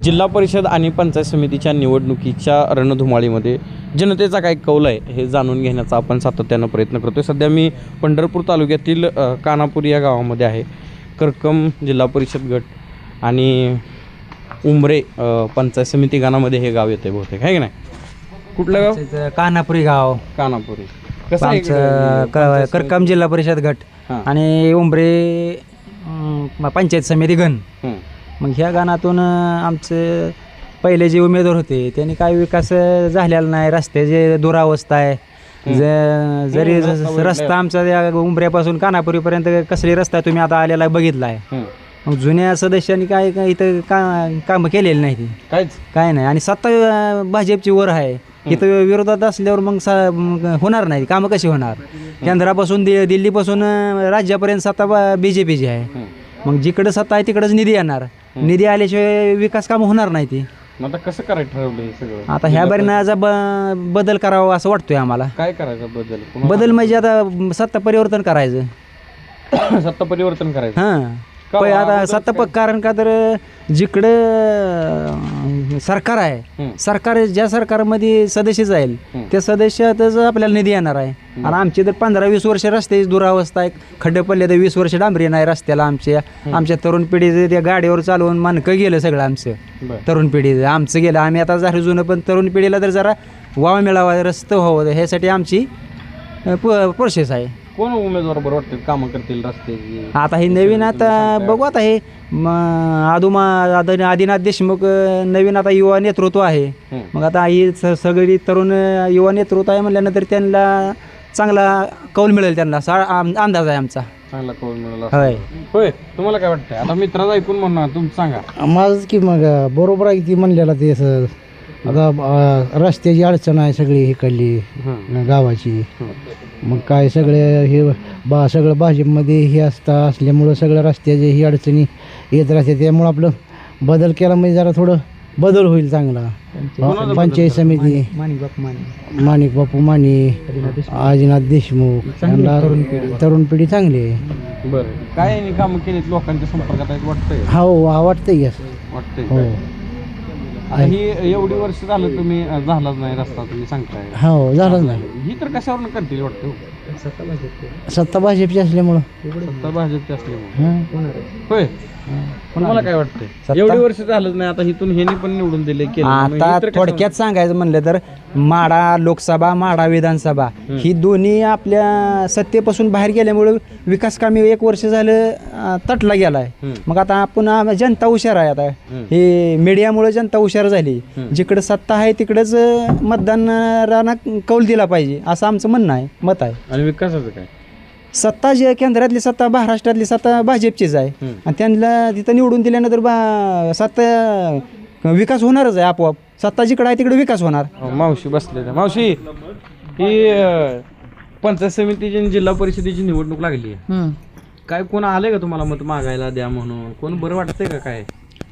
जिल्हा परिषद आणि पंचायत समितीच्या निवडणुकीच्या रणधुमाळीमध्ये जनतेचा काय कौल आहे हे जाणून घेण्याचा आपण सातत्यानं प्रयत्न करतो. सध्या मी पंढरपूर तालुक्यातील कानापूर या गावामध्ये आहे. करकम जिल्हा परिषद गट आणि उंबरे पंचायत समिती गाणामध्ये हे गाव येते बहुतेक, आहे की नाही? कुठलं गाव? कानापुरी गाव. कानापुरी. कसं आहे आमचं करकम जिल्हा परिषद गट आणि उंबरे पंचायत समिती गण. मग ह्या गाणातून आमचे पहिले जे उमेदवार होते त्यांनी काय विकास झालेला नाही. रस्त्याची दुरावस्था आहे. जरी रस्ता आमचा या उंबऱ्यापासून कानापुरीपर्यंत कसली रस्ता तुम्ही आता आलेला बघितला आहे. मग जुन्या सदस्यांनी काय इथं कामं केलेली नाही. ती काय नाही. आणि सत्ता भाजपची वर आहे. इथं विरोधात असल्यावर मग होणार नाही. कामं कशी होणार? केंद्रापासून दिल्लीपासून राज्यापर्यंत सत्ता BJPची आहे. मग जिकडं सत्ता आहे तिकडंच निधी येणार. निधी आल्याशिवाय विकास कामं होणार नाही. ती आता कसं करायचं ठरवलं सगळं? आता ह्या बारीनं बदल करावा असं वाटतोय आम्हाला. काय करायचं बदल म्हणजे आता सत्ता परिवर्तन करायचं. सत्ता परिवर्तन करायचं. हां आता सत्ता कारण का तर जिकडं सरकार आहे, सरकार ज्या सरकारमध्ये सदस्य जाईल त्या सदस्यातच आपल्याला निधी येणार आहे. आणि आमची तर 15-20 वर्ष रस्त्याची दुरावस्था आहे. खड्डे पडले तर 20 वर्ष डांबरी नाही रस्त्याला. आमच्या तरुण पिढीचं त्या गाडीवर चालवून मानकं गेलं सगळं. आमचं तरुण पिढी आमचं गेलं. आम्ही आता जरा जुनं, पण तरुण पिढीला तर जरा वाव मिळावा, रस्ते व्हावं, ह्यासाठी आमची प्रोसेस आहे. कोण उमेदवार बरं वाटतं कामं करतील रस्त्याची? आता हे नवीन आता बघू. आता हे आदिनाथ देशमुख नवीन आता युवा नेतृत्व आहे. मग आता ही सगळी तरुण युवा नेतृत्व आहे म्हणल्यानंतर त्यांना चांगला कौल मिळेल. त्यांना अंदाज आहे आमचा. चांगला कौल मिळाला. होय. तुम्हाला काय वाटतंय? आता मित्राचं ऐकून म्हणणार तुम्ही सांगा. माझं की मग बरोबर आहे ती म्हणलेला ते सर. आता रस्त्याची अडचण आहे सगळी इकडली गावाची. मग काय सगळे हे सगळं भाजपमध्ये हे असल्यामुळं सगळं रस्त्याचे ही अडचणी येत राहते. त्यामुळं आपलं बदल केला म्हणजे जरा थोडं बदल होईल चांगला. पंचायत समिती माणिक बापू माने, आदिनाथ देशमुख यांना तरुण पिढी चांगली आहे. बरं. काय कामं केलीत लोकांच्या संपर्कात आहेत वाटतंय? हो वाटतंय. वाटतंय. हो. आता ही एवढी वर्ष झालं तुम्ही झालाच नाही रस्ता, तुम्ही सांगताय. हो झालंच नाही. ही तर कशावरून करतील वाटतं? सत्ता भाजपची असल्यामुळं. सत्ता भाजपची असल्यामुळे. होय. पण मला काय वाटतंय एवढी वर्ष झालंच नाही. आता इथून ह्यांनी पण निवडून दिले. आता थोडक्यात सांगायचं म्हणलं तर माढा लोकसभा, माढा विधानसभा ही दोन्ही आपल्या सत्तेपासून बाहेर गेल्यामुळे विकास कामी 1 वर्ष झालं तटला गेलाय. मग आता आपण जनता हुशार आहे. आता हे मीडियामुळे जनता हुशार झाली. जिकडे सत्ता आहे तिकडेच मतदारांना कौल दिला पाहिजे असं आमचं म्हणणं आहे, मत आहे. आणि विकासाचं काय? सत्ता जी केंद्रातली सत्ता, महाराष्ट्रातली सत्ता भाजपचीच आहे. आणि त्यांना तिथं निवडून दिल्यानंतर सत्ता विकास होणारच आहे आपोआप. सत्ता जिकडे आहे तिकडे विकास होणार. मावशी बसले. मावशी, ही पंचायत समितीची जिल्हा परिषदेची निवडणूक लागली आहे. काय कोण आले का तुम्हाला मत मागायला द्या म्हणून? कोण बरं वाटतंय का? काय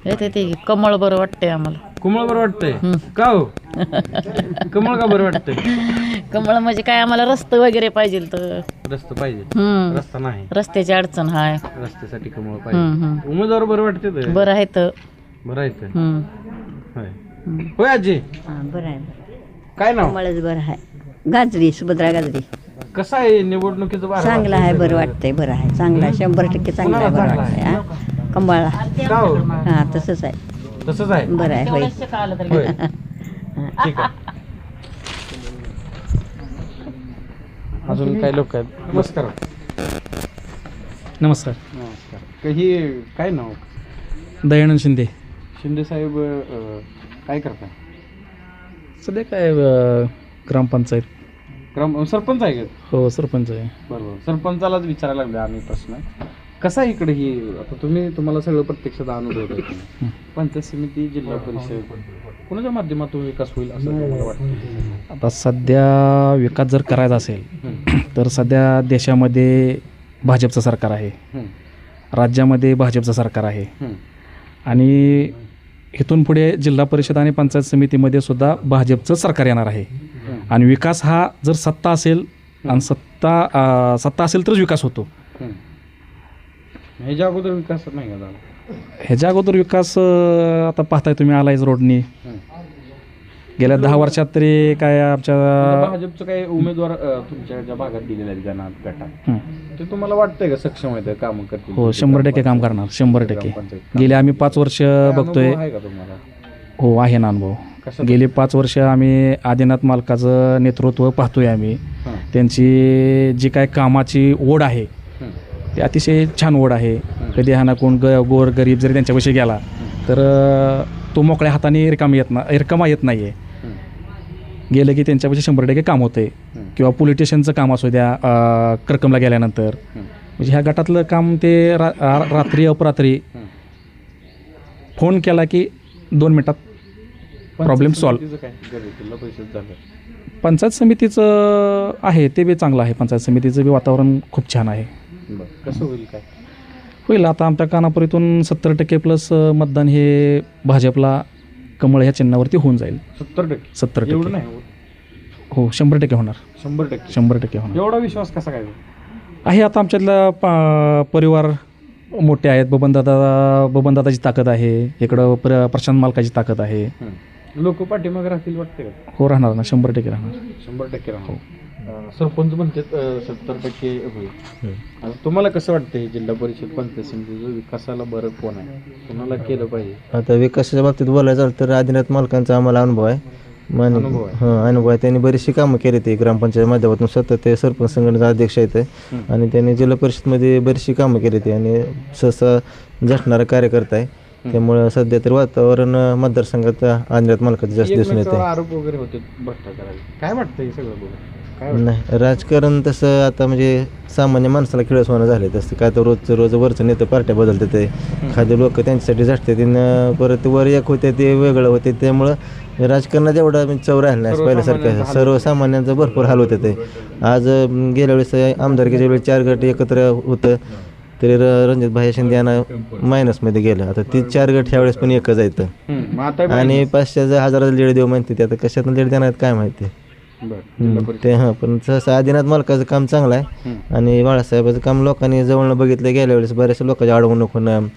येते ते कमळ बरं वाटतंय आम्हाला. कमळ बरं वाटतंय का? हो. कमळ का बरं वाटतंय? कमळ म्हणजे काय, आम्हाला रस्ते वगैरे पाहिजे तर रस्ता पाहिजे. रस्ता नाही. रस्त्याची अडचण हाय. रस्त्यासाठी कमळ पाहिजे. उमेदवार बरं वाटते? बरं आहे तर. बरं आहे. होय आजी. बरं आहे. काय नाव? कमळच बरं आहे. गाजरी, सुभद्रा गाजरी. कसं आहे निवडणुकीचं? चांगलं आहे, बरं वाटतंय. बरं आहे, चांगलं आहे, 100% चांगलं आहे, बरं वाटतंय. कमळा. हां तसंच आहे. तसंच आहे. बरं आहे. होय. ठीक आहे. अजून काही लोक आहेत. नमस्कार. नमस्कार. नमस्कार. ही काय नाव? दयानंद शिंदे. शिंदे साहेब काय करता सध्या? काय ग्रामपंचायत सरपंच आहे का? हो सरपंच आहे. बरोबर. सरपंचालाच विचारायला लागलो आम्ही प्रश्न. कसा इकडे ही आता तुम्हाला सगळं प्रत्यक्षात अनुभव आहे. पंचायत समिती, जिल्हा परिषद कोणाच्या माध्यमातून विकास होईल असं मला वाटतं? आता सध्या विकास जर करायचा असेल तर सध्या देशामध्ये भाजपचं सरकार आहे, राज्यामध्ये भाजपचं सरकार आहे आणि इथून पुढे जिल्हा परिषद आणि पंचायत समितीमध्ये सुद्धा भाजपचं सरकार येणार आहे. आणि विकास हा जर सत्ता असेल आणि सत्ता असेल तरच विकास होतो. ह्याच्या अगोदर विकास नाही का झाला? ह्याच्या अगोदर विकास आता पाहताय तुम्ही आलायच रोडनी गेल्या 10 वर्षात तरी काय आमच्या भाजपचं काही उमेदवार तुमच्या ज्या भागात दिलेले आहेत गटात हं. ते तुम्हाला वाटतंय का सक्षम आहेत कामं करतील? हो 100% काम करणार 100%. ग्रामपंचायत. गेले आम्ही 5 वर्ष काय बघतोय. अनुभव आहे का तुम्हाला? हो आहे ना अनुभव. कशात? गेली 5 वर्ष आम्ही आदिनाथ मालकाचं नेतृत्व पाहतोय आम्ही. हं. त्यांची जी काय कामाची ओढ आहे हं. ती अतिशय छान ओढ आहे. कधी हा ना कोण गोर गरीब जरी त्यांच्यापाशी गेला तर तो मोकळ्या हाताने रिकामा येत नाही आहे. गेलं की त्यांच्यापाशी 100% काम होतं आहे. किंवा पोलीस स्टेशनचं काम असू द्या करकमला गेल्यानंतर म्हणजे ह्या गटातलं काम ते रात्री अपरात्री फोन केला की 2 मिनिटात प्रॉब्लेम सॉल्व. तिचं काय जिल्हा परिषद झालं पंचायत समितीचं आहे ते बी चांगलं आहे. पंचायत समितीचं बी वातावरण खूप छान आहे. बरं कसं होईल काय? होईल आता आमच्या कानापुरीतून 70% प्लस मतदान हे भाजपला कमळ ह्या चिन्हावरती होऊन जाईल. 70% एवढं 70% नाही होत. हो 100% होणार. 100% 100% होणार एवढा विश्वास कसा काय? आहे. आता आमच्यातला परिवार मोठे आहेत. बबनदादाची ताकद आहे. इकडं प्रशांत मालकाची ताकद आहे. लोक पाठीमागे राहतील वाटते का? हो राहणार ना 100% राहणार. 100% राहणार. सरपंच म्हणतात 70% होईल. आता तुम्हाला कसं वाटतं हे जिल्हा परिषद पंचायत समितीचं विकासाला बरं कोण आहे? कोणाला केलं पाहिजे? आता विकासाच्या बाबतीत बोलायचं झालं तर आदिनाथ मालकांचा आम्हाला अनुभव आहे. अनुभव आहे. अनुभव आहे. त्यांनी बरीचशी कामं केली ते ग्रामपंचायत माध्यमातून. सतत ते सरपंच संघटनेचा अध्यक्ष आहेत आणि त्यांनी जिल्हा परिषदमध्ये बरीचशी कामं केली ते आणि सहसा झटणारा कार्यकर्ता आहे. त्यामुळं सध्या तर वातावरण मतदारसंघात आदिनाथ मालकाचं जास्त दिसून येते. आरोप वगैरे होते भ्रष्टाचाराचे. काय वाटतं हे सगळं बघून? काय नाही राजकारण तसं आता म्हणजे सामान्य माणसाला खेळच होणं झाले तसं काय तर रोज वरचं नेतं पार्ट्या बदलते ते खाली लोक त्यांच्यासाठी झटते ते परत वर एक होते ते वेगळं होते. त्यामुळं राजकारणात एवढा चव राहिला नाही पहिल्यासारखं. सर्वसामान्यांचं भरपूर हाल होते ते. आज गेल्या वेळेस आमदारकीच्या वेळेस 4 गट एकत्र होतं तरी रणजित भाई शिंदे यांना मायनसमध्ये गेलं. आता ती 4 गट ह्या वेळेस पण एकच आहेत आणि 500 हजाराचं लीड देऊ म्हणते ते. आता कशातून लीड देणार आहेत काय माहिती ते. पण सहसा आदिनाथ मालकाचं काम चांगलं आहे आणि बाळासाहेबाचं काम लोकांनी जवळनं बघितलं. गेल्या वेळेस बऱ्याचशा लोकांच्या अडवणूक होणं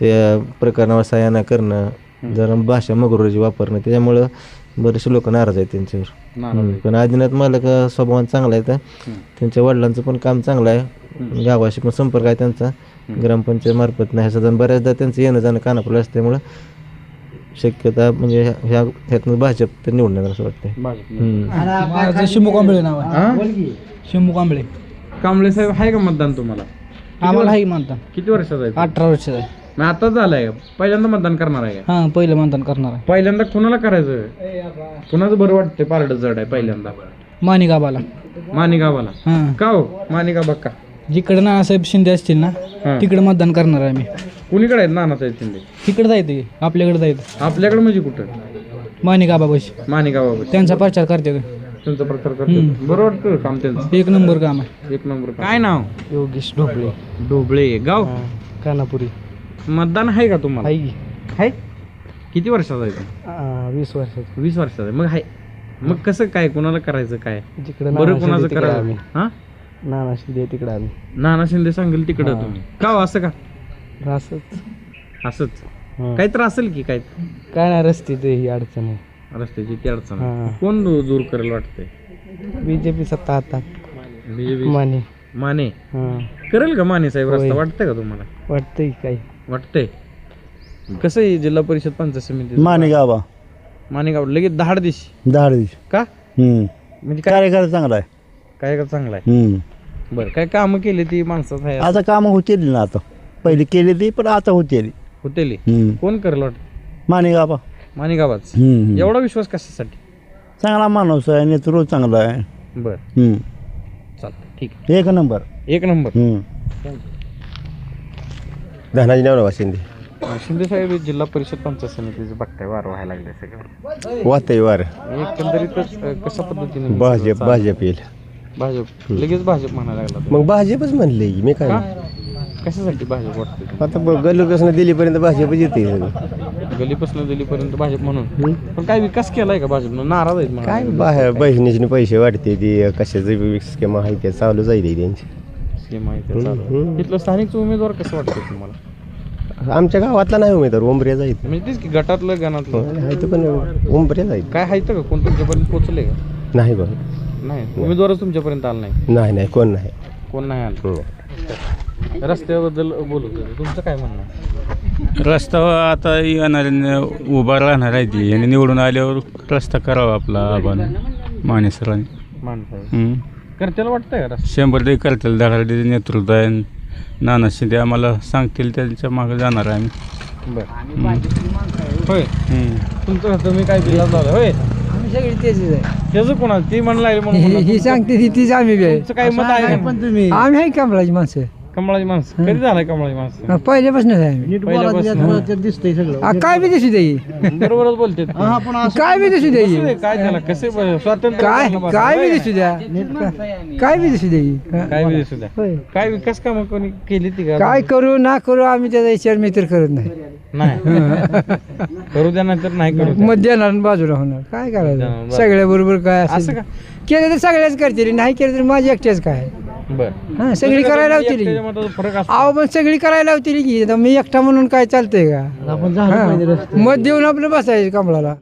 ते प्रकरणावर सह्या करणं जरा भाषा मगरूची वापरणं त्याच्यामुळं बरेचसे लोक नाराज आहेत त्यांच्यावर. पण आदिनाथ मालक स्वभावान चांगला आहे. तर त्यांच्या वडिलांचं पण काम चांगलं आहे. गावाशी पण संपर्क आहे त्यांचा ग्रामपंचायत मार्फत नाही सध्या बऱ्याचदा त्यांचं येणं जाणं कानापूरला असल्यामुळं शक्यता म्हणजे ह्यातनं भाजप तर निवडून येणार असं वाटतंय. माझं शिमू कांबळे नाव आहे. शिमू कांबळे. कांबळे साहेब आहे का मतदान तुम्हाला? आम्हाला हाही मतदान किती वर्षाचा आहे? 18 वर्षाचं आहे. मग आता झालंय का? पहिल्यांदा मतदान करणार आहे का? हां पहिलं मतदान करणार आहे. पहिल्यांदा कुणाला करायचं? कुणाचं बरं वाटतंय? पारड जड आहे पहिल्यांदा माणिगाबाला. माणिगावाला. हां का हो माणिगाबा का? जिकडे नानासाहेब शिंदे असतील ना तिकडे मतदान करणार आहे आम्ही. कुणीकडे आहेत नानासाहेब शिंदे? तिकडे जायचं आपल्याकडे जायचं. आपल्याकडे म्हणजे कुठं? माणिगाबा बस माणिगावापाशी त्यांचा प्रचार करते. त्यांचा प्रचार करतो. बरं वाटतं काम त्यांचं? 1 नंबर काम आहे. 1 नंबर. काय नाव? योगेश ढोबळे. ढोबळे गाव कानापुरी. मतदान आहे का तुम्हाला? आहे. किती वर्षाचा आहे तो? 20 वर्षाचं. 20 वर्षाचा आहे. मग आहे. मग कसं काय कोणाला करायचं काय? जिकडे बरं कोणाचं करायचं? हा नाना शिंदे तिकडे आम्ही. नाना शिंदे सांगेल तिकडं तुम्ही का हो, असं का? असंच काही त्रास असेल की काय? काय नाही रस्त्याची ही अडचण आहे. रस्त्याची ती अडचण आहे. हां. कोण दूर करेल वाटतंय? बीजेपी सत्ता हातात. बीजेपी माने. माने हां करेल का माने साहेब रस्ता? होय. वाटतंय का तुम्हाला? वाटतंय काही. वाटतंय. कसं आहे जिल्हा परिषद पंचायत समिती? माणिगावा माणेगाव लगेच 10 दिवशी 10 दिवशी का? म्हणजे काय कार्यकर्ता चांगला आहे. काय का चांगला आहे? बरं काय कामं केली ती माणसात आहे आता कामं होतील ना. आता पहिली केली ती पण आता होतील. होतेली. कोण करेल वाटत? माणिगावा माणिगावाच. एवढा विश्वास कशासाठी? चांगला माणूस आहे नेतृत्व चांगला आहे. बरं चालतं ठीक आहे. 1 नंबर. 1 नंबर. धनाजी नवरा शिंदे शिंदे साहेब जिल्हा परिषद पंचायत समितीचं बघताय वार व्हायला लागले सगळं. वाहतंय वार. एकंदरीतच कशा पद्धतीने भाजप येईल. भाजप लगेच भाजप म्हणायला लागला. मग भाजपच म्हणले मी काय कशासाठी भाजप वाटतं? आता गल्लोपासून दिल्लीपर्यंत भाजपच येते. गलीपासून दिल्लीपर्यंत भाजप म्हणून पण काय विकास केलाय का भाजपनं? नाराज आहेत म्हणा. काय बाहेर बहिणीचे पैसे वाटते ती कशाचं स्कीम आहे ते चालू जाईल त्यांची. स्कीम आहे ते चालू. इथलं स्थानिकचं उमेदवार कसं वाटतं तुम्हाला? आमच्या गावातला नाही उमेदवार ओंबरे जाईल म्हणजे तेच की गटातलं गणातलं आहे पण ओंबरे जाईल काय आहे का कोण तुमच्यापर्यंत पोहोचले का नाही बघ नाही उमेदवारच तुमच्यापर्यंत आला नाही नाही कोण नाही कोण नाही आलं रस्त्याबद्दल बोलत होते तुमचं काय म्हणणं आहे? रस्ता आता येणार उभा राहणार आहे ती आणि निवडून आल्यावर रस्ता करावा आपला आपण मानेसरांनी माणसं करतेल वाटतंय का रस्ता? 100% करतील धडाडीचे नेतृत्व आहे नाना शिंदे आम्हाला सांगतील त्यांच्या मागे जाणार आहे आम्ही बरं होय तुमचं तुम्ही काय बिला झालं होय आम्ही सगळी तेच आहे त्याचं कोणा ती म्हणलं म्हणून ही सांगते तीच आम्ही बी आहे. तुमचं काय मत आहे पण तुम्ही आम्ही आहे कमळाची माणसं कमळाची माणसं कधी झालाय कमळाची माणसं पहिल्यापासूनच आहे आम्ही नीट बोला त्याच्यात ते दिसतंय सगळं काय बी दिसू दे बरोबरच बोलते ते. हा पण असं काय बी दिसू दे कसं आहे, काय त्याला कसे स्वातंत्र्य काय झालं बा. काय बी दिसू द्या काय बी दिसू दे काय बी दिसू द्या होय. काय विकास कामं कोणी केली ती का काय करू ना करू आम्ही त्याचा विचार मी तर करत नाही नाही करू द्या नाही तर नाही करू द्या. मत देणार आणि बाजूला होणार काय करायचं बरं. सगळ्या बरोबर काय असं असं का केलं तर सगळ्याच करतील नाही केलं तर माझी एकट्याच काय बर हा सगळी करायला लावतील त्याच्यामध्ये फरक असतो अहो पण सगळी करायला लावतील की आता मी एकटा म्हणून काय चालतंय का आपण झालं पाहिजे रस्ते मत देऊन आपलं बसायचं कमळाला